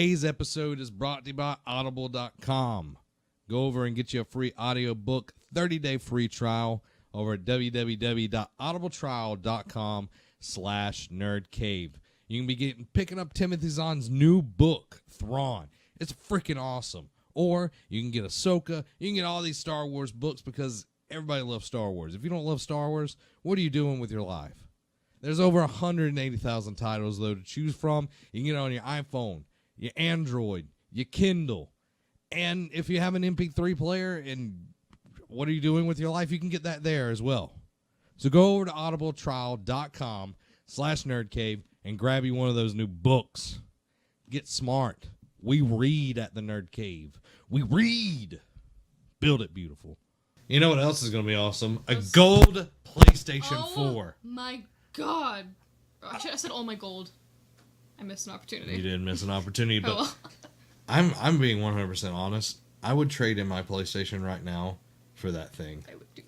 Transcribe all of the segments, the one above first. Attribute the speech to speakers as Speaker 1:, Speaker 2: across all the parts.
Speaker 1: Today's episode is brought to you by Audible.com. Go over and get you a free audiobook 30-day free trial over at www.audibletrial.com/nerdcave. You can be picking up Timothy Zahn's new book, Thrawn. It's freaking awesome. Or you can get Ahsoka. You can get all these Star Wars books because everybody loves Star Wars. If you don't love Star Wars, what are you doing with your life? There's over 180,000 titles, though, to choose from. You can get it on your iPhone, your Android, your Kindle. And if you have an MP3 player and what are you doing with your life, you can get that there as well. So go over to audibletrial.com/nerdcave and grab you one of those new books. Get smart. We read at the Nerd Cave. We read. Build it beautiful. You know what else is going to be awesome? A gold PlayStation 4.
Speaker 2: Oh my god. I should have said all my gold. I missed an opportunity.
Speaker 1: You did miss an opportunity, but
Speaker 2: well.
Speaker 1: I'm being 100% honest. I would trade in my PlayStation right now for that thing.
Speaker 2: I would do.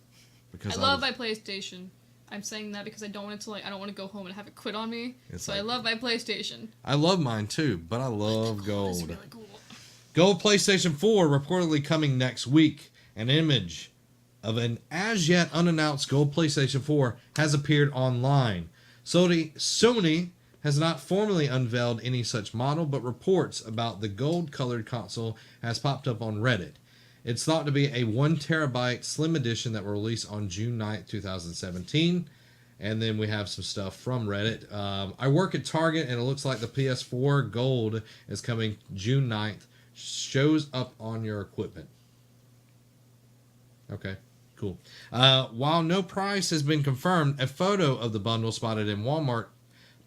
Speaker 1: Because
Speaker 2: I love my PlayStation. I'm saying that because I don't want it to I don't want to go home and have it quit on me. So I love my PlayStation.
Speaker 1: I love mine too, but I love gold.
Speaker 2: It's really cool.
Speaker 1: Gold PlayStation 4 reportedly coming next week. An image of an as yet unannounced gold PlayStation 4 has appeared online. Sony has not formally unveiled any such model, but reports about the gold-colored console has popped up on Reddit. It's thought to be a 1 terabyte slim edition that will release on June 9th, 2017. And then we have some stuff from Reddit. I work at Target, and it looks like the PS4 Gold is coming June 9th. Shows up on your equipment. Okay, cool. While no price has been confirmed, a photo of the bundle spotted in Walmart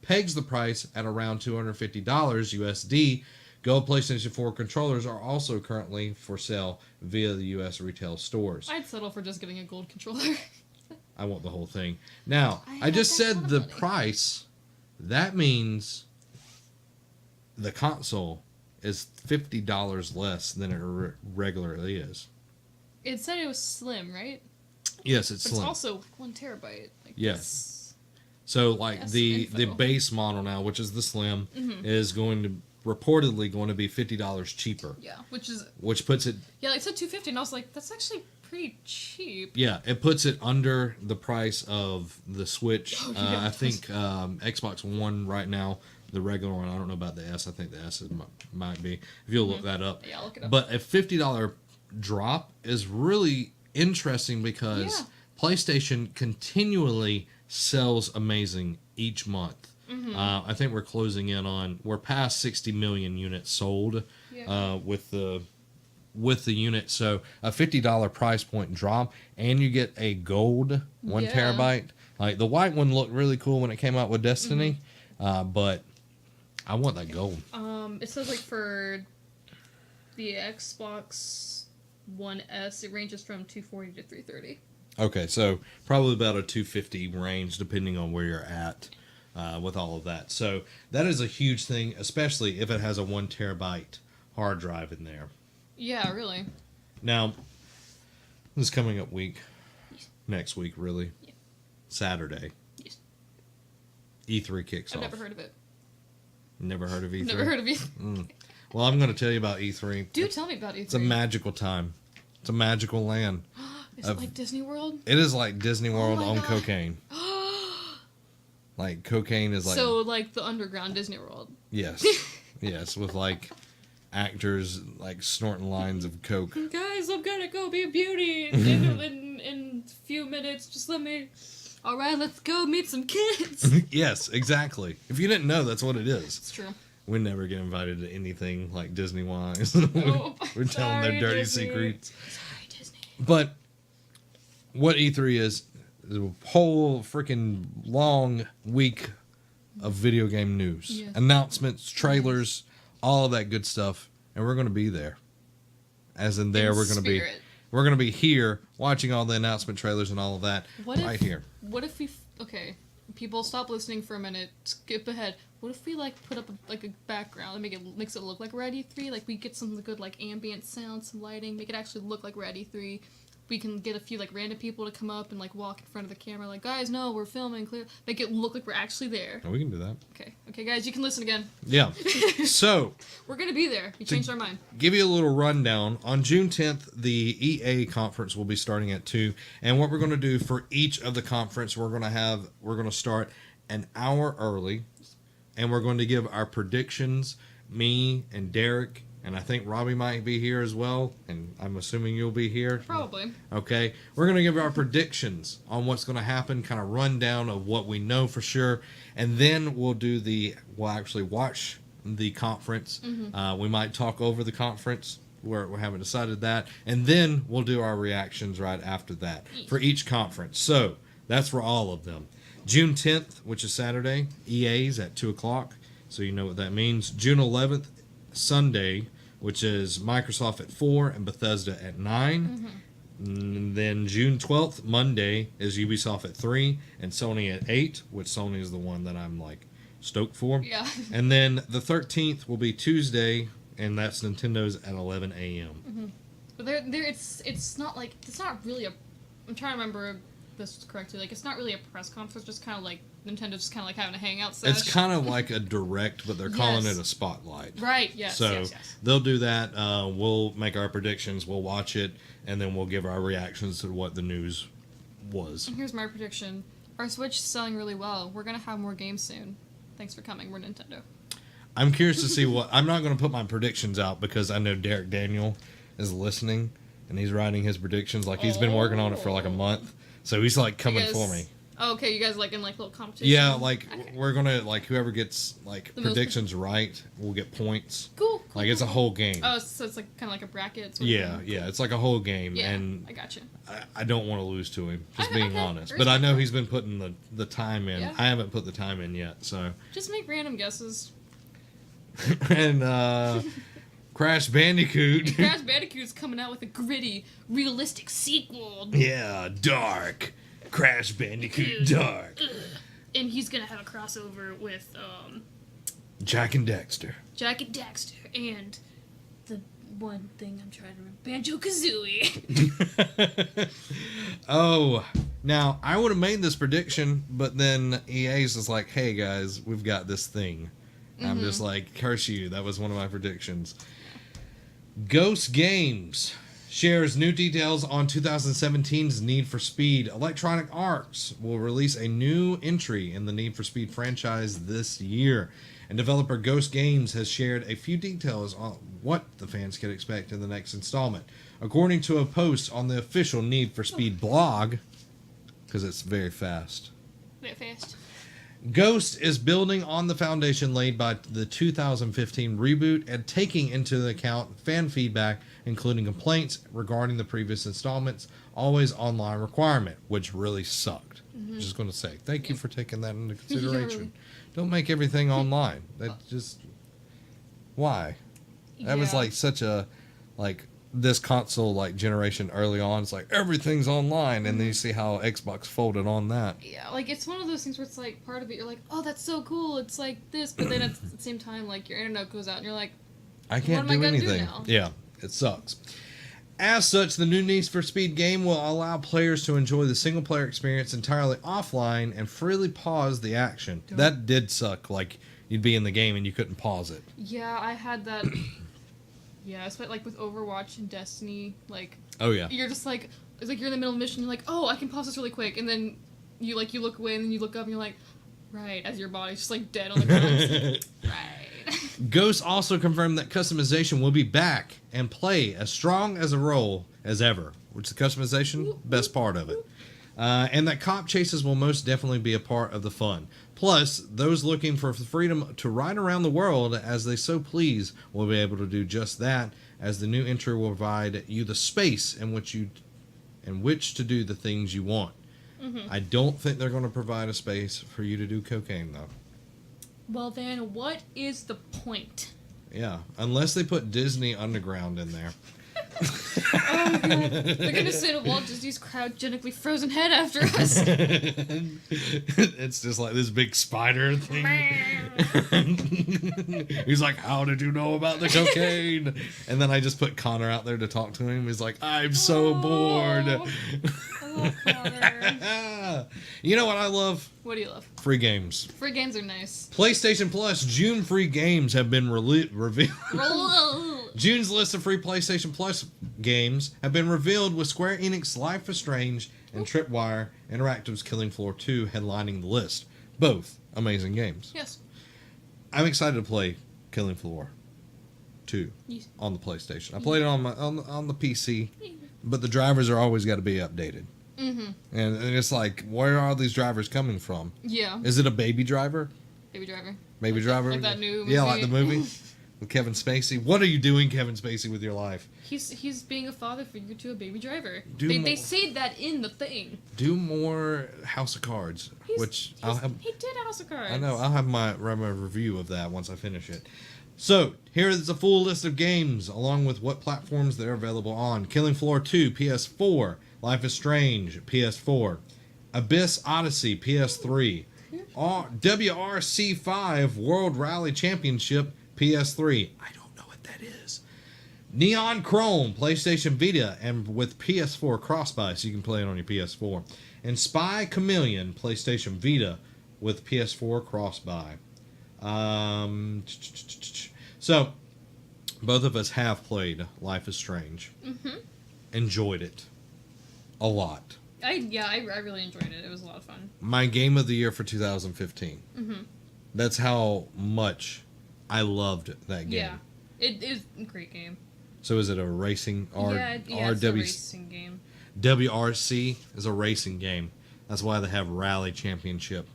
Speaker 1: pegs the price at around $250 USD. Gold PlayStation 4 controllers are also currently for sale via the U.S. retail stores.
Speaker 2: I'd settle for just getting a gold controller.
Speaker 1: I want the whole thing. Now, I just said the price. That means the console is $50 less than it regularly is.
Speaker 2: It said it was slim, right?
Speaker 1: Yes, it's
Speaker 2: but
Speaker 1: slim.
Speaker 2: It's also 1 terabyte.
Speaker 1: Yes. So, like, the base model now, which is the slim, is reportedly going to be $50 cheaper.
Speaker 2: Yeah,
Speaker 1: which puts it...
Speaker 2: Yeah, it said $250, and I was like, that's actually pretty cheap.
Speaker 1: Yeah, it puts it under the price of the Switch.
Speaker 2: Oh, yeah.
Speaker 1: I think Xbox One right now, the regular one, I don't know about the S. I think the S might be. If you'll look that up.
Speaker 2: Yeah, I'll look it up.
Speaker 1: But a $50 drop is really interesting because PlayStation continually sells amazing each month. I think we're closing in on, we're past 60 million units sold with the unit. So a $50 price point drop, and you get a gold 1 terabyte. Like the white one looked really cool when it came out with Destiny, but I want that gold.
Speaker 2: It says like for the Xbox One S, it ranges from 240 to 330.
Speaker 1: Okay, so probably about a 250 range, depending on where you're at with all of that. So that is a huge thing, especially if it has a 1 terabyte hard drive in there.
Speaker 2: Yeah, really.
Speaker 1: Now, this coming up week, next week, really, Saturday, E3 kicks off.
Speaker 2: I've never heard of it.
Speaker 1: Never heard of E3?
Speaker 2: Never heard of E3.
Speaker 1: Well, I'm going to tell you about E3.
Speaker 2: Do tell me about E3.
Speaker 1: It's a magical time. It's a magical land.
Speaker 2: Is it like Disney World?
Speaker 1: It is like Disney World on cocaine. Like, cocaine is like...
Speaker 2: So, like the underground Disney World.
Speaker 1: Yes. Yes, with like actors like snorting lines of coke.
Speaker 2: Guys, I'm gonna go be a beauty in a few minutes. Just let me... Alright, let's go meet some kids.
Speaker 1: Yes, exactly. If you didn't know, that's what it is.
Speaker 2: It's true.
Speaker 1: We never get invited to anything like Disney-wise.
Speaker 2: Oh,
Speaker 1: We're telling their dirty secrets.
Speaker 2: Sorry, Disney.
Speaker 1: But what E3 is a whole freaking long week of video game news.
Speaker 2: Yes.
Speaker 1: Announcements, trailers, all of that good stuff. And we're going to be there. As in there, we're going to be here watching all the announcement trailers and all of that here.
Speaker 2: What if we... Okay, people stop listening for a minute, skip ahead. What if we, like, put up, a background and makes it look like Red E3? Like, we get some good, like, ambient sound, some lighting, make it actually look like Red E3. we can get a few like random people to come up and like walk in front of the camera, like, guys, no, we're filming, clear. Make it look like we're actually there.
Speaker 1: Oh, we can do that.
Speaker 2: Okay, guys, you can listen again.
Speaker 1: Yeah. So
Speaker 2: we're gonna be there. We changed our mind.
Speaker 1: Give you a little rundown. On June 10th, the EA conference will be starting at 2, and what we're going to do for each of the conference, we're going to start an hour early, and we're going to give our predictions. Me and Derek. And I think Robbie might be here as well, and I'm assuming you'll be here.
Speaker 2: Probably.
Speaker 1: Okay. We're going to give our predictions on what's going to happen, kind of rundown of what we know for sure, and then we'll actually watch the conference. Mm-hmm. We might talk over the conference. We haven't decided that. And then we'll do our reactions right after that for each conference. So that's for all of them. June 10th, which is Saturday, EA's at 2 o'clock, so you know what that means. June 11th, Sunday, which is Microsoft at 4 and Bethesda at 9. Mm-hmm. And then June 12th, Monday, is Ubisoft at 3 and Sony at 8, which Sony is the one that I'm like stoked for.
Speaker 2: Yeah.
Speaker 1: And then the 13th will be Tuesday, and that's Nintendo's at 11 a.m.
Speaker 2: Mm-hmm. But it's not like, it's not really I'm trying to remember this correctly. Like, it's not really a press conference, just kind of like Nintendo's just kind of like having a hangout session.
Speaker 1: It's kind of like a direct, but they're calling it a spotlight.
Speaker 2: Right, yes,
Speaker 1: so
Speaker 2: yes.
Speaker 1: they'll do that. We'll make our predictions, we'll watch it, and then we'll give our reactions to what the news was.
Speaker 2: And here's my prediction. Our Switch is selling really well. We're going to have more games soon. Thanks for coming. We're Nintendo.
Speaker 1: I'm curious to see what... I'm not going to put my predictions out because I know Derek Daniel is listening, and he's writing his predictions. Like, he's been working on it for like a month. So he's like coming for me.
Speaker 2: Oh, okay, you guys like in like little competition?
Speaker 1: Yeah, like we're gonna like whoever gets like the predictions right will get points.
Speaker 2: Cool.
Speaker 1: Like it's a whole game.
Speaker 2: Oh, so it's like kind of like a bracket.
Speaker 1: Yeah, yeah, it's like a whole game,
Speaker 2: yeah,
Speaker 1: and
Speaker 2: I got you.
Speaker 1: I don't want to lose to him, just being honest. But I know he's been putting the time in. Yeah. I haven't put the time in yet, so.
Speaker 2: Just make random guesses.
Speaker 1: And Crash Bandicoot.
Speaker 2: And Crash Bandicoot's coming out with a gritty, realistic sequel.
Speaker 1: Yeah, dark. Crash Bandicoot Dark.
Speaker 2: And he's gonna have a crossover with
Speaker 1: Jak and Daxter.
Speaker 2: Jak and Daxter and the one thing I'm trying to remember, Banjo-Kazooie.
Speaker 1: Oh, now I would have made this prediction, but then EA's is like, "Hey guys, we've got this thing." Mm-hmm. I'm just like, "Curse you!" That was one of my predictions. Ghost Games shares new details on 2017's Need for Speed. Electronic Arts will release a new entry in the Need for Speed franchise this year. And developer Ghost Games has shared a few details on what the fans can expect in the next installment. According to a post on the official Need for Speed blog, because it's very fast.
Speaker 2: Very fast.
Speaker 1: Ghost is building on the foundation laid by the 2015 reboot and taking into account fan feedback, including complaints regarding the previous installment's always online requirement, which really sucked. I'm just going to say, thank you for taking that into consideration.
Speaker 2: Really.
Speaker 1: Don't make everything online. That just... Why? That was like such a... Like, this console like generation early on, it's like everything's online, and then you see how Xbox folded on that.
Speaker 2: Yeah, like it's one of those things where it's like part of it you're like, oh, that's so cool, it's like this, but then at the same time like your internet goes out and you're like,
Speaker 1: I can't do anything. Yeah, it sucks. As such, the new Need for Speed game will allow players to enjoy the single player experience entirely offline and freely pause the action. That did suck. Like you'd be in the game and you couldn't pause it.
Speaker 2: Yeah, I had that. Yeah, especially like with Overwatch and Destiny, like...
Speaker 1: Oh, yeah.
Speaker 2: You're just like... It's like you're in the middle of a mission, you're like, oh, I can pause this really quick, and then you look away, and then you look up, and you're like, right, as your body's just like dead on the ground. Right.
Speaker 1: Ghost also confirmed that customization will be back and play as strong as a role as ever, which is the customization, best part of it. And that cop chases will most definitely be a part of the fun. Plus, those looking for the freedom to ride around the world as they so please will be able to do just that, as the new entry will provide you the space in which to do the things you want. Mm-hmm. I don't think they're going to provide a space for you to do cocaine, though.
Speaker 2: Well, then, what is the point?
Speaker 1: Yeah, unless they put Disney Underground in there.
Speaker 2: Oh god, they're gonna send a Walt Disney's cryogenically frozen head after us.
Speaker 1: It's just like this big spider thing. He's like, "How did you know about the cocaine?" And then I just put Connor out there to talk to him. He's like, "I'm so bored."
Speaker 2: I love Connor.
Speaker 1: You know what I love?
Speaker 2: What do you love?
Speaker 1: Free games.
Speaker 2: Free games are nice.
Speaker 1: PlayStation Plus June free games have been revealed. June's list of free PlayStation Plus games have been revealed, with Square Enix Life is Strange and Tripwire Interactive's Killing Floor 2 headlining the list. Both amazing games.
Speaker 2: Yes.
Speaker 1: I'm excited to play Killing Floor 2 on the PlayStation. I played it on the PC, but the drivers are always got to be updated. Mm-hmm. And it's like, where are these drivers coming from?
Speaker 2: Yeah.
Speaker 1: Is it a baby driver?
Speaker 2: Baby Driver.
Speaker 1: Baby Driver?
Speaker 2: Like that new movie.
Speaker 1: Yeah, like the movie with Kevin Spacey. What are you doing, Kevin Spacey, with your life?
Speaker 2: He's being a father figure to a baby driver.
Speaker 1: They
Speaker 2: say that in the thing.
Speaker 1: Do more House of Cards, I'll have.
Speaker 2: He did House of Cards.
Speaker 1: I know. I'll have my review of that once I finish it. So here is a full list of games, along with what platforms they're available on: Killing Floor 2, PS4; Life is Strange, PS4; Abyss Odyssey, PS3; WRC5 World Rally Championship, PS3. I don't know what that is. Neon Chrome, PlayStation Vita, and with PS4 cross-buy, so you can play it on your PS4. And Spy Chameleon, PlayStation Vita, with PS4 cross-buy. So, both of us have played Life is Strange. Mm-hmm. Enjoyed it. A lot.
Speaker 2: I really enjoyed it. It was a lot of fun.
Speaker 1: My game of the year for 2015. Mm-hmm. That's how much I loved that game.
Speaker 2: Yeah. It is a great game.
Speaker 1: So is it a racing?
Speaker 2: It's a racing game.
Speaker 1: WRC is a racing game. That's why they have Rally Championship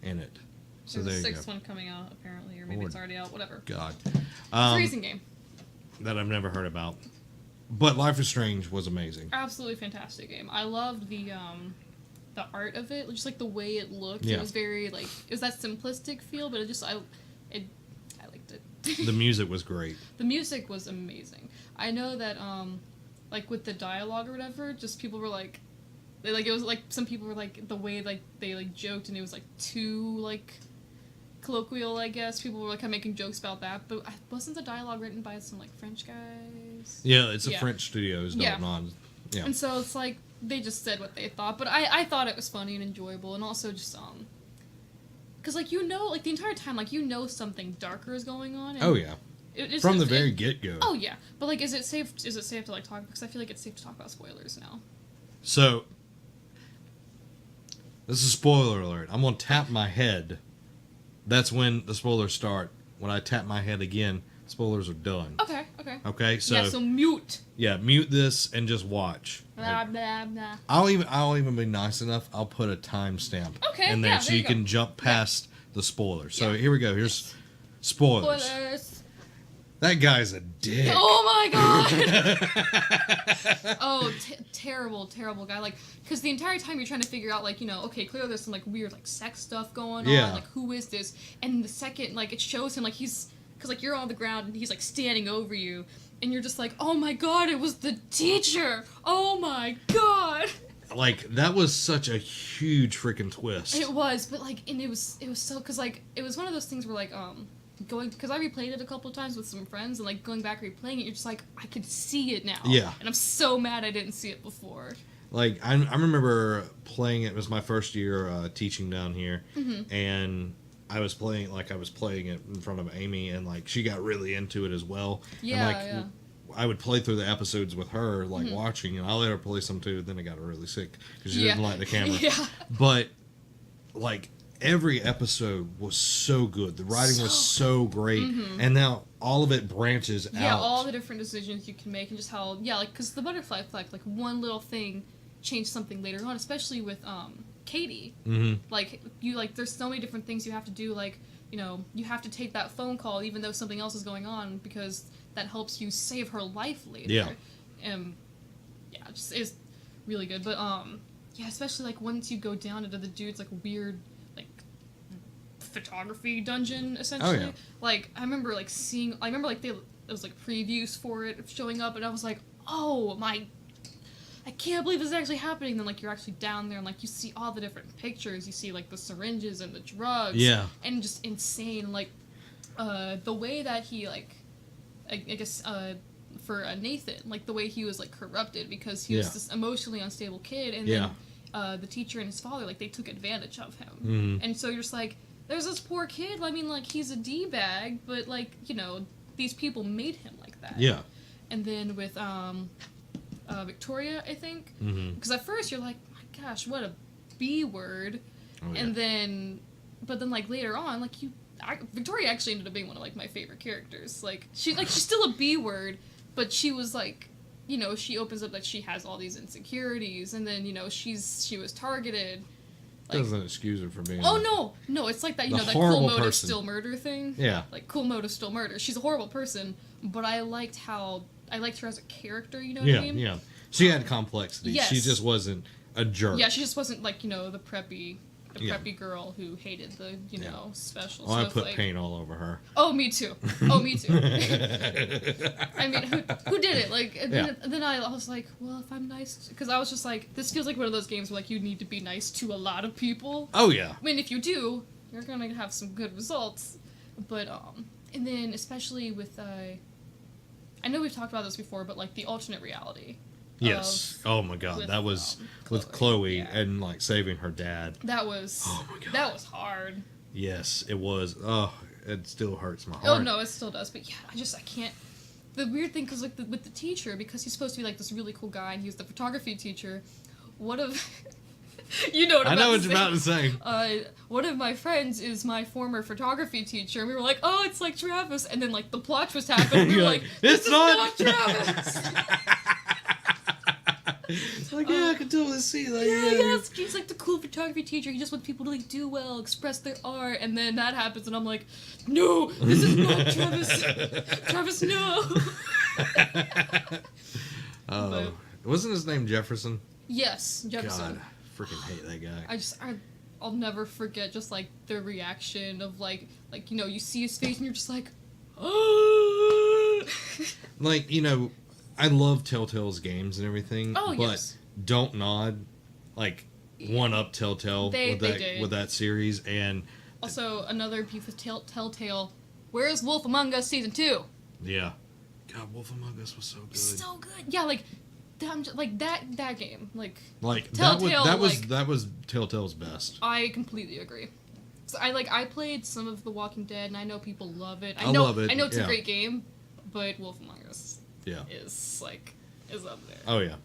Speaker 1: in it. So
Speaker 2: There's
Speaker 1: there
Speaker 2: a
Speaker 1: you
Speaker 2: sixth
Speaker 1: go.
Speaker 2: one coming out, apparently, or maybe it's already out, whatever.
Speaker 1: God.
Speaker 2: It's a racing game.
Speaker 1: That I've never heard about. But Life is Strange was amazing.
Speaker 2: Absolutely fantastic game. I loved the art of it, just like the way it looked.
Speaker 1: Yeah.
Speaker 2: It was very like, it was that simplistic feel, but I liked it.
Speaker 1: The music was great.
Speaker 2: The music was amazing. I know that like with the dialogue or whatever, just people were like, it was like some people were like the way like they like joked and it was like too like colloquial, I guess. People were like kind of making jokes about that, but wasn't the dialogue written by some like French guys?
Speaker 1: Yeah, it's a French studios.
Speaker 2: Yeah.
Speaker 1: Yeah.
Speaker 2: And so it's like they just said what they thought, but I thought it was funny and enjoyable, and also just because like like the entire time like something darker is going on. And
Speaker 1: oh yeah. From the very get go.
Speaker 2: Oh yeah, but like, is it safe to like talk? Because I feel like it's safe to talk about spoilers now.
Speaker 1: So this is spoiler alert. I'm gonna tap my head. That's when the spoilers start. When I tap my head again, spoilers are done.
Speaker 2: Okay.
Speaker 1: Okay. So
Speaker 2: so mute.
Speaker 1: Yeah, mute this and just watch.
Speaker 2: Blah blah blah.
Speaker 1: I'll even be nice enough. I'll put a timestamp in there so you can jump past the spoilers. So here we go. Here's spoilers. That guy's a dick.
Speaker 2: Oh my god. Oh, terrible guy. Like, because the entire time you're trying to figure out, like, okay, clearly there's some like weird like sex stuff going on. Like, who is this? And the second like it shows him like because like you're on the ground and he's like standing over you, and you're just like, oh my god, it was the teacher. Oh my god. Like,
Speaker 1: that was such a huge freaking twist.
Speaker 2: It was, but like, and it was so, because like it was one of those things where like because I replayed it a couple of times with some friends, and like going back replaying it, you're just like, I could see it now.
Speaker 1: Yeah.
Speaker 2: And I'm so mad I didn't see it before.
Speaker 1: Like, I remember playing it. It was my first year teaching down here, and I was playing it in front of Amy, and like she got really into it as well.
Speaker 2: Yeah,
Speaker 1: and, like, I would play through the episodes with her, like watching, and I let her play some too. Then I got really sick because she didn't like the camera.
Speaker 2: Yeah.
Speaker 1: But like, every episode was so good. The writing was so great, and now all of it branches out.
Speaker 2: Yeah, all the different decisions you can make, and just how like, because the butterfly effect, like one little thing changed something later on, especially with Katie. Like, there's so many different things you have to do. Like, you have to take that phone call even though something else is going on, because that helps you save her life later.
Speaker 1: Yeah.
Speaker 2: Just is really good. But especially like once you go down into the dude's like weird like photography dungeon essentially.
Speaker 1: Oh, yeah.
Speaker 2: Like, I remember like there was like previews for it showing up, and I was like, oh my, I can't believe this is actually happening. Then like you're actually down there and like you see all the different pictures. You see like the syringes and the drugs.
Speaker 1: Yeah.
Speaker 2: And just insane. Like the way that he like, I guess for Nathan, like the way he was like corrupted because he was this emotionally unstable kid, and then the teacher and his father, like they took advantage of him.
Speaker 1: Mm-hmm.
Speaker 2: And so you're just like, there's this poor kid. I mean, like he's a d-bag, but like these people made him like that.
Speaker 1: Yeah.
Speaker 2: And then with Victoria, I think, because at first you're like, my gosh, what a B word, and then, but then like later on, like Victoria actually ended up being one of like my favorite characters. Like she's still a B word, but she was like, she opens up that she has all these insecurities, and then she was targeted. Like,
Speaker 1: doesn't excuse her for being.
Speaker 2: Oh no, it's like that. That cool motive still murder thing. Yeah. Like cool motive still murder. She's a horrible person, but I liked her as a character. You know what I mean?
Speaker 1: Yeah. She had complexity.
Speaker 2: Yes.
Speaker 1: She just wasn't a jerk.
Speaker 2: Yeah, she just wasn't like the preppy girl who hated the special stuff.
Speaker 1: I put paint all over her.
Speaker 2: Oh, me too. I mean, who did it? Like, and then I was like, well, if I'm nice, because I was just like, this feels like one of those games where like you need to be nice to a lot of people.
Speaker 1: Oh yeah.
Speaker 2: I mean, if you do, you're gonna have some good results. But and then especially with I know we've talked about this before, but like the alternate reality.
Speaker 1: Yes. Oh my God, that was with Chloe and like saving her dad.
Speaker 2: That was. Oh my God. That was hard.
Speaker 1: Yes, it was. Oh, it still hurts my heart.
Speaker 2: Oh no, it still does. But yeah, I can't. The weird thing, because like with the teacher, because he's supposed to be like this really cool guy, and he was the photography teacher. What if? You know what I'm
Speaker 1: I know what you're about to say.
Speaker 2: One of my friends is my former photography teacher, and we were like, oh, it's like Travis, and then like the plot twist happened, and we were like, this is not Travis.
Speaker 1: It's like, I can totally see that.
Speaker 2: Yes, he's like the cool photography teacher. He just wants people to like do well, express their art, and then that happens, and I'm like, no, this is not Travis. Travis, no.
Speaker 1: Wasn't his name Jefferson?
Speaker 2: Yes, Jefferson.
Speaker 1: God, I freaking hate that guy.
Speaker 2: I'll never forget just like the reaction of like you see his face and you're just like, oh.
Speaker 1: Like I love Telltale's games and everything.
Speaker 2: Oh,
Speaker 1: but
Speaker 2: yes.
Speaker 1: Don't Nod, like one up Telltale with that series, and
Speaker 2: also another beef with Telltale. Where's Wolf Among Us season 2?
Speaker 1: Yeah, God, Wolf Among Us was so good.
Speaker 2: So good. Yeah, like that game, like
Speaker 1: Telltale. That was Telltale's best.
Speaker 2: I completely agree. So I played some of The Walking Dead, and I know people love it.
Speaker 1: I love it.
Speaker 2: I know it's a great game, but Wolf Among Us.
Speaker 1: Yeah.
Speaker 2: Is up there.
Speaker 1: Oh yeah.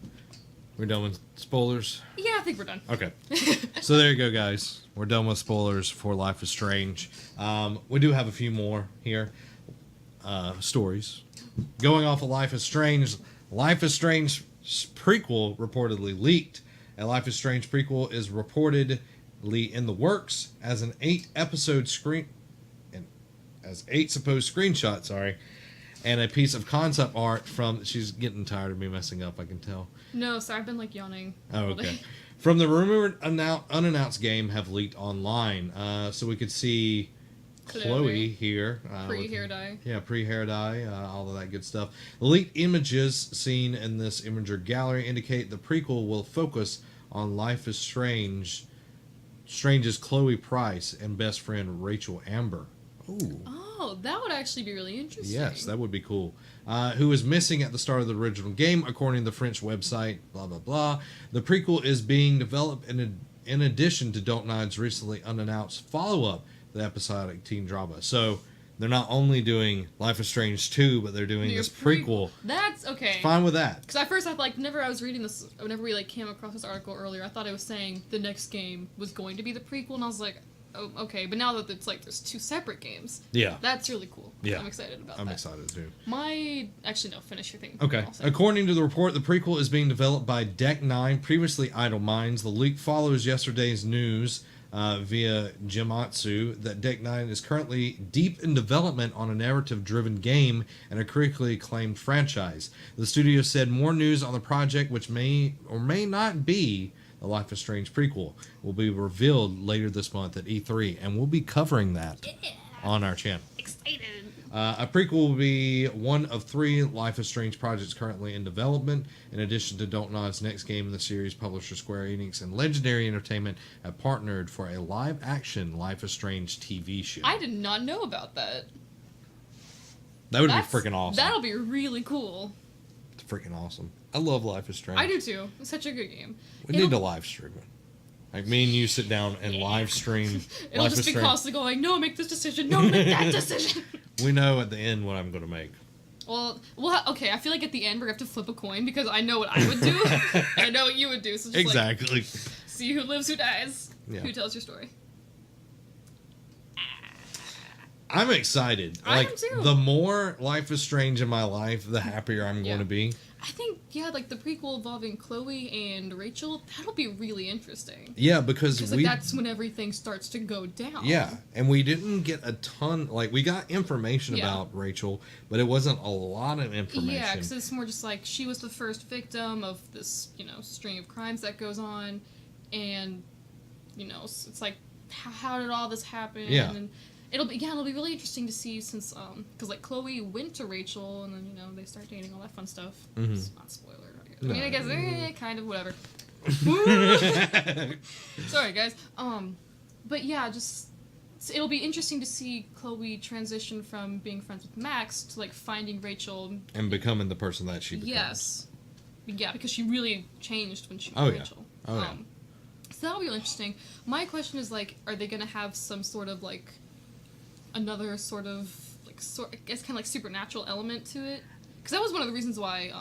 Speaker 1: We're done with spoilers?
Speaker 2: Yeah, I think we're done.
Speaker 1: Okay. So there you go, guys. We're done with spoilers for Life is Strange. We do have a few more here. Stories. Going off of Life is Strange prequel reportedly leaked. A Life is Strange prequel is reportedly in the works as an 8-episode supposed screenshot, and a piece of concept art from... She's getting tired of me messing up, I can tell.
Speaker 2: No, sorry, I've been, yawning.
Speaker 1: Oh, okay. From the rumored unannounced game have leaked online. So we could see Chloe here.
Speaker 2: Pre-hair dye.
Speaker 1: Yeah, pre-hair dye, all of that good stuff. The leaked images seen in this imager gallery indicate the prequel will focus on Life is Strange's Chloe Price and best friend Rachel Amber. Ooh.
Speaker 2: Oh, that would actually be really interesting.
Speaker 1: Yes, that would be cool. Who was missing at the start of the original game, according to the French website, blah, blah, blah. The prequel is being developed in addition to Don't Nod's recently unannounced follow-up, the episodic teen drama. So, they're not only doing Life is Strange 2, but they're doing this prequel.
Speaker 2: That's okay.
Speaker 1: It's fine with that.
Speaker 2: Because at first, whenever I was reading this, whenever we, came across this article earlier, I thought it was saying the next game was going to be the prequel, and I was like... Oh, okay, but now that it's there's 2 separate games. Yeah. That's really cool. Yeah. I'm excited about that. I'm excited too. Actually, no, finish your thing.
Speaker 1: Okay. According to the report, the prequel is being developed by Deck 9, previously Idle Minds. The leak follows yesterday's news via Gematsu that Deck 9 is currently deep in development on a narrative-driven game and a critically acclaimed franchise. The studio said more news on the project, which may or may not be the Life is Strange prequel, will be revealed later this month at E3, and we'll be covering that on our channel.
Speaker 2: Excited.
Speaker 1: A prequel will be one of 3 Life is Strange projects currently in development. In addition to Don't Nod's next game in the series, publisher Square Enix and Legendary Entertainment have partnered for a live-action Life is Strange TV show.
Speaker 2: I did not know about that.
Speaker 1: That would be freaking awesome.
Speaker 2: That'll be really cool.
Speaker 1: It's freaking awesome. I love Life is Strange.
Speaker 2: I do too. It's such a good game.
Speaker 1: We need to live stream it. Like, me and you sit down and live stream
Speaker 2: It'll
Speaker 1: Life
Speaker 2: just
Speaker 1: is
Speaker 2: be
Speaker 1: Strange.
Speaker 2: constantly going, no, make this decision, no, make that decision.
Speaker 1: We know at the end what I'm going to make.
Speaker 2: Well, okay, I feel like at the end we're going to have to flip a coin because I know what I would do. And I know what you would do. So just
Speaker 1: Exactly.
Speaker 2: Like, see who lives, who dies, who tells your story.
Speaker 1: I'm excited.
Speaker 2: I
Speaker 1: Like,
Speaker 2: am too.
Speaker 1: the more Life is Strange in my life, the happier I'm going to be.
Speaker 2: I think, like the prequel involving Chloe and Rachel, that'll be really interesting.
Speaker 1: Yeah, because
Speaker 2: that's when everything starts to go down.
Speaker 1: Yeah, and we didn't get a ton. Like, we got information about Rachel, but it wasn't a lot of information.
Speaker 2: Yeah, because it's more just like she was the first victim of this, string of crimes that goes on, and it's like how did all this happen?
Speaker 1: Yeah.
Speaker 2: And it'll be really interesting to see since because like Chloe went to Rachel and then they start dating, all that fun stuff.
Speaker 1: Mm-hmm.
Speaker 2: It's not a spoiler. I mean, I guess kind of whatever. Sorry, guys. But yeah, just it'll be interesting to see Chloe transition from being friends with Max to like finding Rachel
Speaker 1: and becoming the person that she becomes.
Speaker 2: Yes. Yeah, because she really changed when she met Rachel.
Speaker 1: Oh yeah.
Speaker 2: So that'll be interesting. My question is like, are they gonna have some sort of like another sort of like I guess kind of like supernatural element to it? Because that was one of the reasons why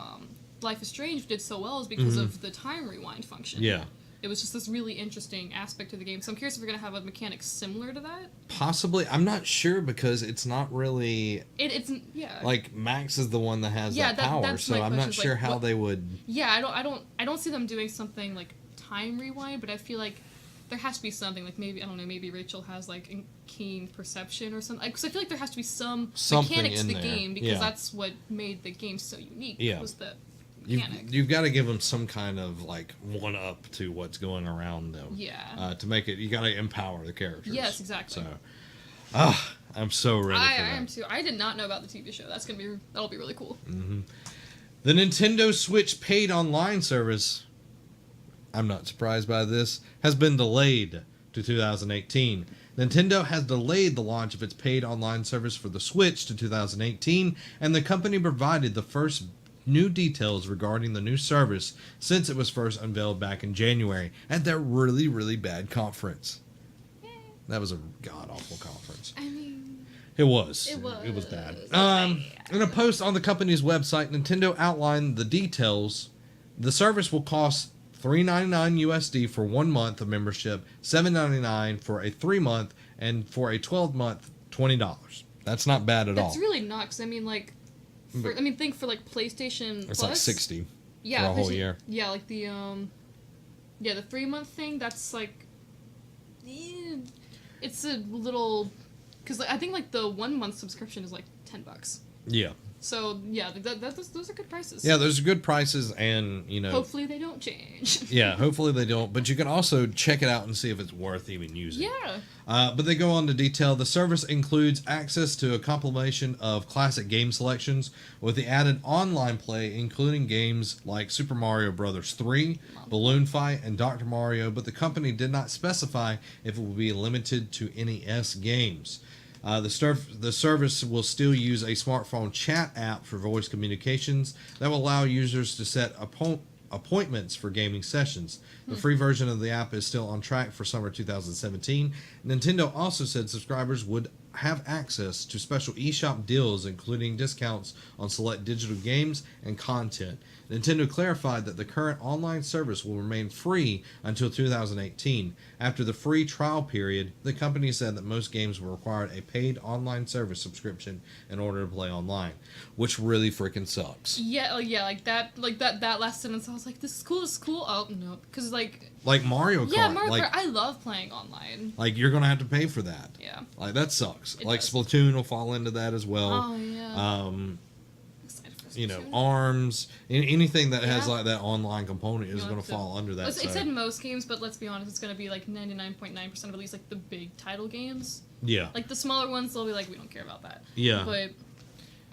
Speaker 2: Life is Strange did so well is because of the time rewind function.
Speaker 1: Yeah.
Speaker 2: It was just this really interesting aspect of the game. So I'm curious if we're going to have a mechanic similar to that.
Speaker 1: Possibly. I'm not sure because it's not really...
Speaker 2: It's
Speaker 1: Like, Max is the one that has that power,
Speaker 2: that's
Speaker 1: so I'm not
Speaker 2: is,
Speaker 1: sure
Speaker 2: like,
Speaker 1: how they would...
Speaker 2: Yeah, I don't see them doing something like time rewind, but I feel like there has to be something, like maybe, I don't know, maybe Rachel has like a keen perception or something. Because I feel like there has to be something mechanic to the game because that's what made the game so unique.
Speaker 1: Yeah.
Speaker 2: Was the...
Speaker 1: You've got to give them some kind of like one up to what's going around them.
Speaker 2: Yeah.
Speaker 1: To make it, you got to empower the characters.
Speaker 2: Yes, exactly.
Speaker 1: So, I'm so ready for that.
Speaker 2: I am too. I did not know about the TV show. That'll be really cool.
Speaker 1: Mm-hmm. The Nintendo Switch paid online service, I'm not surprised by this, has been delayed to 2018. Nintendo has delayed the launch of its paid online service for the Switch to 2018, and the company provided the first new details regarding the new service since it was first unveiled back in January at their really, really bad conference. That was a god-awful conference.
Speaker 2: I mean...
Speaker 1: It was.
Speaker 2: It was.
Speaker 1: It was bad. In a post on the company's website, Nintendo outlined the details. The service will cost $3.99 USD for 1 month of membership, $7.99 for a 3-month, and for a 12-month, $20. That's not bad at all.
Speaker 2: That's really not, because I mean, like... think for like PlayStation
Speaker 1: it's
Speaker 2: Plus,
Speaker 1: like 60
Speaker 2: for
Speaker 1: a whole year.
Speaker 2: Yeah, like the the 3-month thing. That's like, it's a little, because I think like the 1 month subscription is like $10.
Speaker 1: Yeah.
Speaker 2: So yeah, those are good prices.
Speaker 1: Yeah, those are good prices, and
Speaker 2: hopefully they don't change.
Speaker 1: Yeah, hopefully they don't. But you can also check it out and see if it's worth even using.
Speaker 2: Yeah.
Speaker 1: But they go on to detail the service includes access to a compilation of classic game selections with the added online play, including games like Super Mario Bros. 3, Balloon Fight, and Dr. Mario. But the company did not specify if it will be limited to NES games. The service will still use a smartphone chat app for voice communications that will allow users to set appointments for gaming sessions. The free version of the app is still on track for summer 2017. Nintendo also said subscribers would have access to special eShop deals, including discounts on select digital games and content. Nintendo clarified that the current online service will remain free until 2018. After the free trial period, the company said that most games will require a paid online service subscription in order to play online, which really freaking sucks.
Speaker 2: Yeah, like that last sentence. I was like, this is cool. Oh no, because like
Speaker 1: Mario Kart.
Speaker 2: Yeah, Mario Kart. I love playing online.
Speaker 1: Like, you're gonna have to pay for that.
Speaker 2: Yeah.
Speaker 1: Like, that sucks.
Speaker 2: It
Speaker 1: like
Speaker 2: does.
Speaker 1: Splatoon will fall into that as well.
Speaker 2: Oh yeah.
Speaker 1: ARMS, anything that has like that online component is going to
Speaker 2: so,
Speaker 1: fall under that.
Speaker 2: It said most games, but let's be honest, it's going to be like 99.9% of at least like the big title games.
Speaker 1: Yeah.
Speaker 2: Like the smaller ones, they'll be like, we don't care about that.
Speaker 1: Yeah.
Speaker 2: But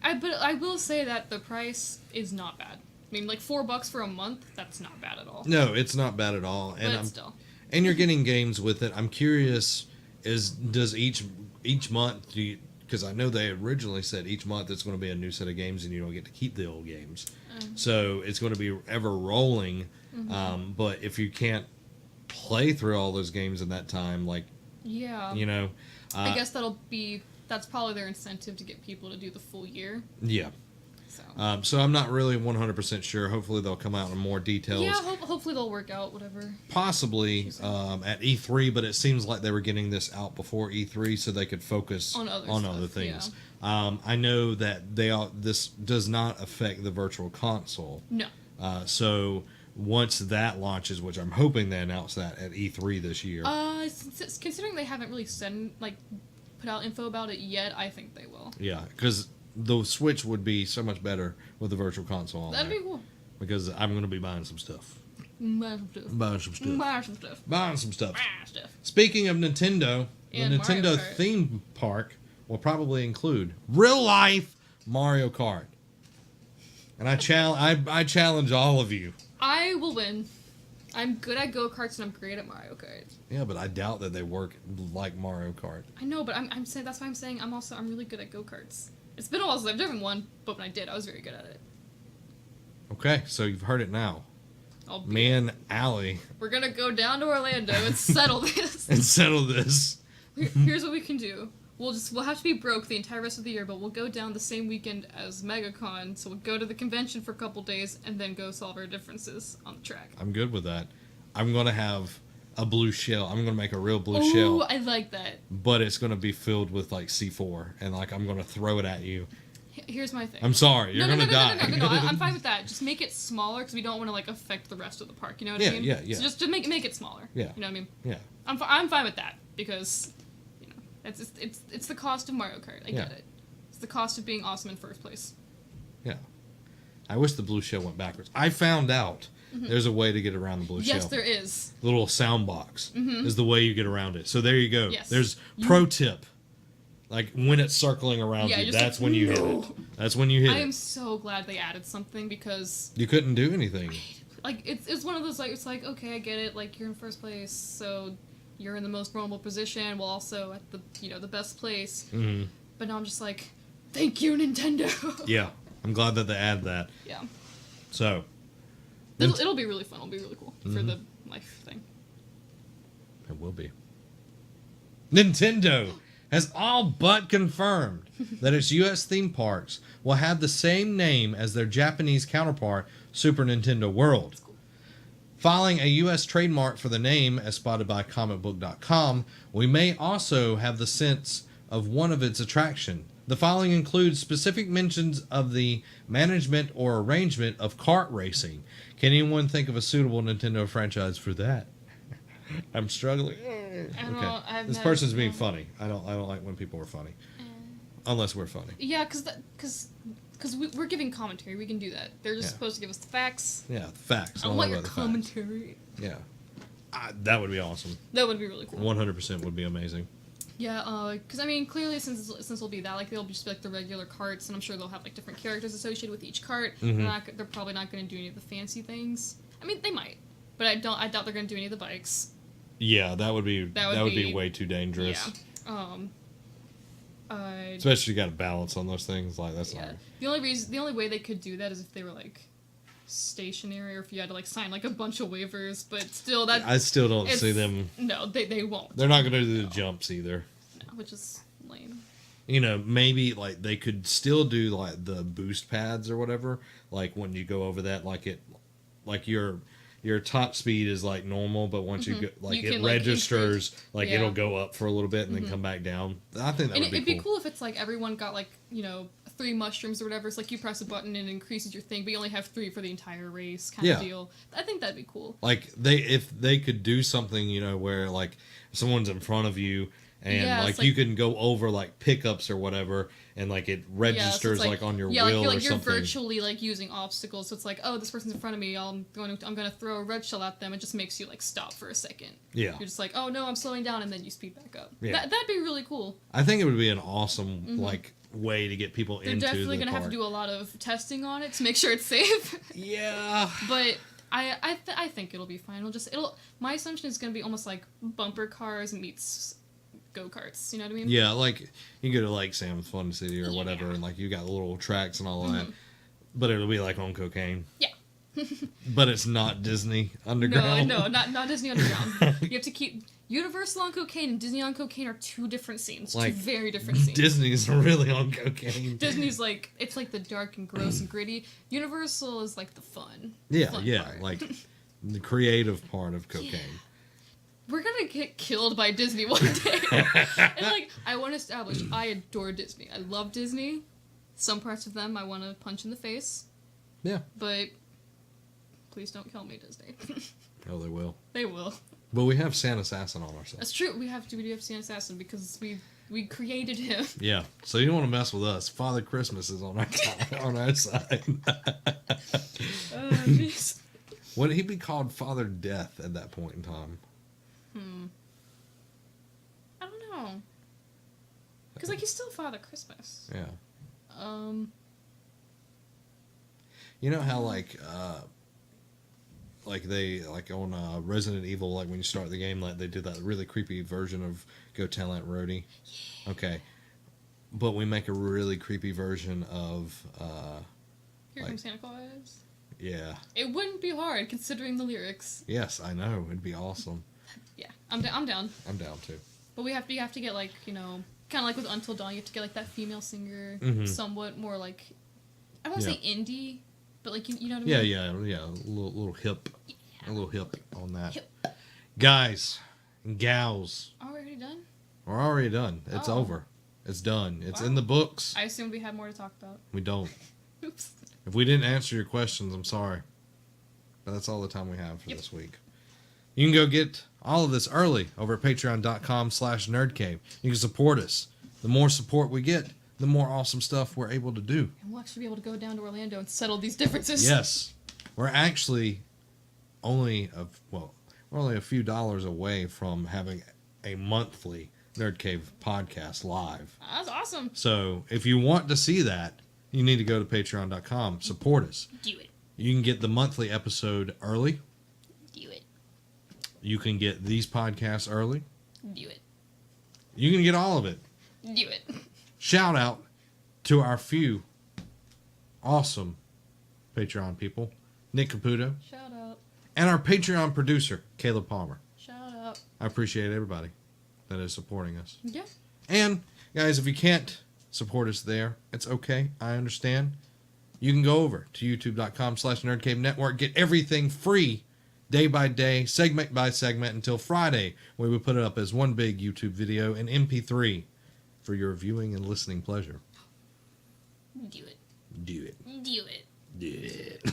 Speaker 2: But I will say that the price is not bad. I mean, like $4 for a month, that's not bad at all.
Speaker 1: No, it's not bad at all. And
Speaker 2: But still.
Speaker 1: And you're getting games with it. I'm curious, does each month, because I know they originally said each month it's going to be a new set of games and you don't get to keep the old games. So it's going to be ever rolling.
Speaker 2: Mm-hmm.
Speaker 1: But if you can't play through all those games in that time, like,
Speaker 2: yeah,
Speaker 1: you know.
Speaker 2: I guess that's probably their incentive to get people to do the full year.
Speaker 1: Yeah.
Speaker 2: So,
Speaker 1: so I'm not really 100% sure. Hopefully they'll come out in more details.
Speaker 2: Yeah, hopefully they'll work out whatever.
Speaker 1: Possibly at E3, but it seems like they were getting this out before E3 so they could focus on other things. Yeah. I know that this does not affect the virtual console.
Speaker 2: No.
Speaker 1: So once that launches, which I'm hoping they announce that at E3 this year.
Speaker 2: Considering they haven't really put out info about it yet, I think they will.
Speaker 1: Yeah, because the Switch would be so much better with the virtual console on
Speaker 2: That'd
Speaker 1: there.
Speaker 2: be cool.
Speaker 1: Because I'm going to be buying some stuff.
Speaker 2: Buying some stuff.
Speaker 1: Speaking of Nintendo,
Speaker 2: And
Speaker 1: the Nintendo
Speaker 2: Mario Kart.
Speaker 1: theme park will probably include real-life Mario Kart. And I challenge all of you.
Speaker 2: I will win. I'm good at go-karts and I'm great at Mario Kart.
Speaker 1: Yeah, but I doubt that they work like Mario Kart.
Speaker 2: I know, but I'm saying that's why I'm saying I'm really good at go-karts. It's been a while since I've driven one, but when I did, I was very good at it.
Speaker 1: Okay, so you've heard it now. Me and Allie.
Speaker 2: We're gonna go down to Orlando and settle this.
Speaker 1: And settle this.
Speaker 2: Here's what we can do. We'll have to be broke the entire rest of the year, but we'll go down the same weekend as MegaCon, so we'll go to the convention for a couple days and then go solve our differences on the track.
Speaker 1: I'm good with that. I'm gonna have a blue shell. I'm gonna make a real blue
Speaker 2: Ooh,
Speaker 1: shell.
Speaker 2: I like that.
Speaker 1: But it's gonna be filled with like C4, and like I'm gonna throw it at you.
Speaker 2: Here's my thing.
Speaker 1: I'm sorry, you're gonna die.
Speaker 2: No, I'm fine with that. Just make it smaller because we don't want to like affect the rest of the park. You know what I mean?
Speaker 1: Yeah.
Speaker 2: So just make it smaller.
Speaker 1: Yeah.
Speaker 2: You know what I mean?
Speaker 1: Yeah.
Speaker 2: I'm fine with that because, you know, it's the cost of Mario Kart. I get it. It's the cost of being awesome in first place.
Speaker 1: Yeah. I wish the blue shell went backwards. I found out there's a way to get around the blue shell.
Speaker 2: Yes, there is.
Speaker 1: The little sound box is the way you get around it. So there you go.
Speaker 2: Yes.
Speaker 1: There's pro tip. Like when it's circling around you, that's when you hit it. That's when you hit it.
Speaker 2: I am so glad they added something because
Speaker 1: you couldn't do anything.
Speaker 2: Like it's one of those like it's like okay I get it like you're in first place so you're in the most vulnerable position while also at the the best place.
Speaker 1: Mm-hmm.
Speaker 2: But now I'm just like thank you Nintendo.
Speaker 1: Yeah, I'm glad that they add that.
Speaker 2: Yeah.
Speaker 1: So
Speaker 2: it'll be really fun. It'll be really cool for the life thing.
Speaker 1: It will be. Nintendo has all but confirmed that its U.S. theme parks will have the same name as their Japanese counterpart, Super Nintendo World.
Speaker 2: Cool.
Speaker 1: Filing a U.S. trademark for the name, as spotted by comicbook.com, we may also have the sense of one of its attraction. The filing includes specific mentions of the management or arrangement of kart racing. Can anyone think of a suitable Nintendo franchise for that? I'm struggling. This person's being funny. I don't like when people are funny, unless we're funny.
Speaker 2: Yeah, because we're giving commentary. We can do that. They're just supposed to give us the facts.
Speaker 1: Yeah, the facts.
Speaker 2: I don't want your commentary.
Speaker 1: Yeah, that would be awesome.
Speaker 2: That would be really cool.
Speaker 1: 100% would be amazing.
Speaker 2: Yeah, because I mean, clearly since it'll be that, like they'll just be like the regular carts, and I'm sure they'll have like different characters associated with each cart.
Speaker 1: Mm-hmm.
Speaker 2: They're probably not going to do any of the fancy things. I mean, they might, but I doubt they're going to do any of the bikes.
Speaker 1: Yeah, that would be way too dangerous.
Speaker 2: Yeah.
Speaker 1: Especially you got to balance on those things. Like that's not.
Speaker 2: The only way they could do that is if they were like stationary, or if you had to like sign like a bunch of waivers. But still, I still don't
Speaker 1: see them.
Speaker 2: No, they won't.
Speaker 1: They're not going to do the jumps either.
Speaker 2: No, which is lame.
Speaker 1: You know, maybe like they could still do like the boost pads or whatever. Like when you go over that, like your top speed is like normal, but once you go, like it registers, like it'll go up for a little bit and then come back down. I think that would be cool.
Speaker 2: It'd be cool if it's like everyone got like 3 mushrooms or whatever. It's like you press a button and it increases your thing, but you only have 3 for the entire race kind of deal. I think that'd be cool. Like
Speaker 1: if they could do something, where like someone's in front of you and like you can go over like pickups or whatever, and like it registers so like on your wheel or something. You're
Speaker 2: virtually like using obstacles. So it's like, oh, this person's in front of me. I'm gonna throw a red shell at them. It just makes you like stop for a second. Yeah. You're just like, oh no, I'm slowing down, and then you speed back up. Yeah. That'd be really cool.
Speaker 1: I think it would be an awesome like way to get people
Speaker 2: They're
Speaker 1: into
Speaker 2: definitely
Speaker 1: the
Speaker 2: gonna have to do a lot of testing on it to make sure it's safe.
Speaker 1: Yeah.
Speaker 2: But I think it'll be fine. My assumption is gonna be almost like bumper cars meets go-karts. You know what I mean?
Speaker 1: Yeah, like you go to like Sam's Fun City or whatever, and like you got little tracks and all of that, but it'll be like on cocaine.
Speaker 2: Yeah.
Speaker 1: But it's not Disney Underground.
Speaker 2: No, not Disney Underground. You have to keep Universal on cocaine and Disney on cocaine are two different scenes.
Speaker 1: Like,
Speaker 2: two very different scenes.
Speaker 1: Disney's really on cocaine.
Speaker 2: Disney's like it's like the dark and gross and gritty. Universal is like the fun.
Speaker 1: Yeah,
Speaker 2: fun
Speaker 1: yeah,
Speaker 2: part.
Speaker 1: like the creative part of cocaine.
Speaker 2: Yeah. We're gonna get killed by Disney one day. And like I want to establish, I adore Disney. I love Disney. Some parts of them I want to punch in the face.
Speaker 1: Yeah.
Speaker 2: But please don't kill me, Disney.
Speaker 1: Oh, they will.
Speaker 2: They will.
Speaker 1: But we have Santa Assassin on our side.
Speaker 2: That's true. We do have Santa Assassin because we created him.
Speaker 1: Yeah. So you don't want to mess with us. Father Christmas is on our side. On our side.
Speaker 2: Oh, jeez.
Speaker 1: Would he be called Father Death at that point in time?
Speaker 2: I don't know. Because like he's still Father Christmas.
Speaker 1: Yeah.
Speaker 2: You
Speaker 1: know how like they like on Resident Evil, like when you start the game, like they did that really creepy version of Go Tell Aunt Rhody. Yeah. Okay. But we make a really creepy version of
Speaker 2: Here Comes Santa Claus.
Speaker 1: Yeah.
Speaker 2: It wouldn't be hard considering the lyrics.
Speaker 1: Yes, I know. It'd be awesome.
Speaker 2: Yeah, I'm down.
Speaker 1: I'm down too.
Speaker 2: But you have to get like, you know, kind of like with Until Dawn, you have to get like that female singer, somewhat more like, I won't say indie, but like you know what I mean?
Speaker 1: Yeah. A little hip, a little hip on that.
Speaker 2: Hip.
Speaker 1: Guys and gals,
Speaker 2: Are we already done?
Speaker 1: we're already done. It's over. It's done. It's in the books.
Speaker 2: I assumed we had more to talk about.
Speaker 1: We don't.
Speaker 2: Oops.
Speaker 1: If we didn't answer your questions, I'm sorry. But that's all the time we have for this week. You can go get all of this early over at patreon.com/nerdcave. You can support us. The more support we get, the more awesome stuff we're able to do.
Speaker 2: And we'll actually be able to go down to Orlando and settle these differences.
Speaker 1: Yes. We're actually only a few dollars away from having a monthly Nerd Cave podcast live.
Speaker 2: That's awesome.
Speaker 1: So if you want to see that, you need to go to patreon.com. Support us.
Speaker 2: Do it.
Speaker 1: You can get the monthly episode early.
Speaker 2: Do it.
Speaker 1: You can get these podcasts early.
Speaker 2: Do it.
Speaker 1: You can get all of it.
Speaker 2: Do it.
Speaker 1: Shout out to our few awesome Patreon people. Nick Caputo.
Speaker 2: Shout out.
Speaker 1: And our Patreon producer, Caleb Palmer.
Speaker 2: Shout out.
Speaker 1: I appreciate everybody that is supporting us.
Speaker 2: Yeah.
Speaker 1: And, guys, if you can't support us there, it's okay. I understand. You can go over to youtube.com/nerdcave network. Get everything free, day by day, segment by segment, until Friday, where we put it up as one big YouTube video in MP3 for your viewing and listening pleasure.
Speaker 2: Do it.
Speaker 1: Do it.
Speaker 2: Do it.
Speaker 1: Do it.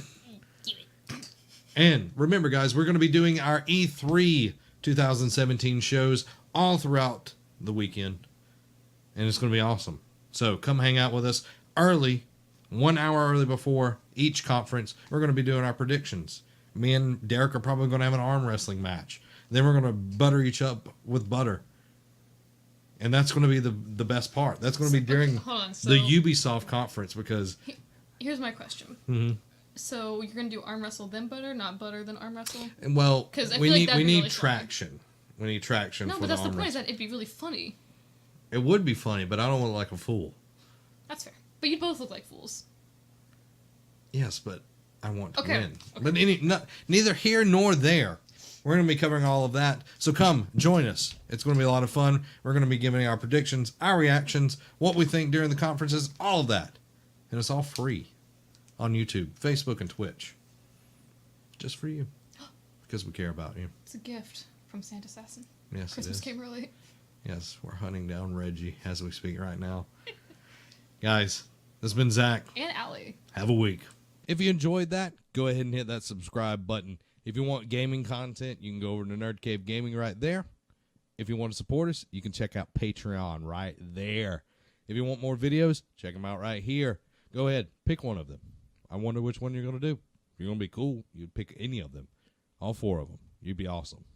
Speaker 2: Do it.
Speaker 1: And remember, guys, we're going to be doing our E3 2017 shows all throughout the weekend. And it's going to be awesome. So come hang out with us early, 1 hour early before each conference. We're going to be doing our predictions. Me and Derek are probably going to have an arm wrestling match. Then we're going to butter each up with butter. And that's going to be the best part. That's going to be during the Ubisoft conference because...
Speaker 2: Here's my question.
Speaker 1: Mm-hmm.
Speaker 2: So you're going to do arm wrestle then butter, not butter then arm wrestle?
Speaker 1: Well, we need
Speaker 2: really
Speaker 1: traction.
Speaker 2: Funny.
Speaker 1: We need traction.
Speaker 2: No, but that's the point. Is that it'd be really funny.
Speaker 1: It would be funny, but I don't want to look like a fool.
Speaker 2: That's fair. But you both look like fools.
Speaker 1: Yes, but I want to win.
Speaker 2: Okay.
Speaker 1: But neither here nor there. We're going to be covering all of that. So come, join us. It's going to be a lot of fun. We're going to be giving our predictions, our reactions, what we think during the conferences, all of that. And it's all free on YouTube, Facebook, and Twitch. Just for you. Because we care about you.
Speaker 2: It's a gift from Santa Assassin.
Speaker 1: Yes,
Speaker 2: Christmas
Speaker 1: it is.
Speaker 2: came early.
Speaker 1: Yes, we're hunting down Reggie as we speak right now. Guys, this has been Zach.
Speaker 2: And Allie.
Speaker 1: Have a week. If you enjoyed that, go ahead and hit that subscribe button. If you want gaming content, you can go over to Nerd Cave Gaming right there. If you want to support us, you can check out Patreon right there. If you want more videos, check them out right here. Go ahead, pick one of them. I wonder which one you're going to do. If you're going to be cool, you'd pick any of them. All 4 of them. You'd be awesome.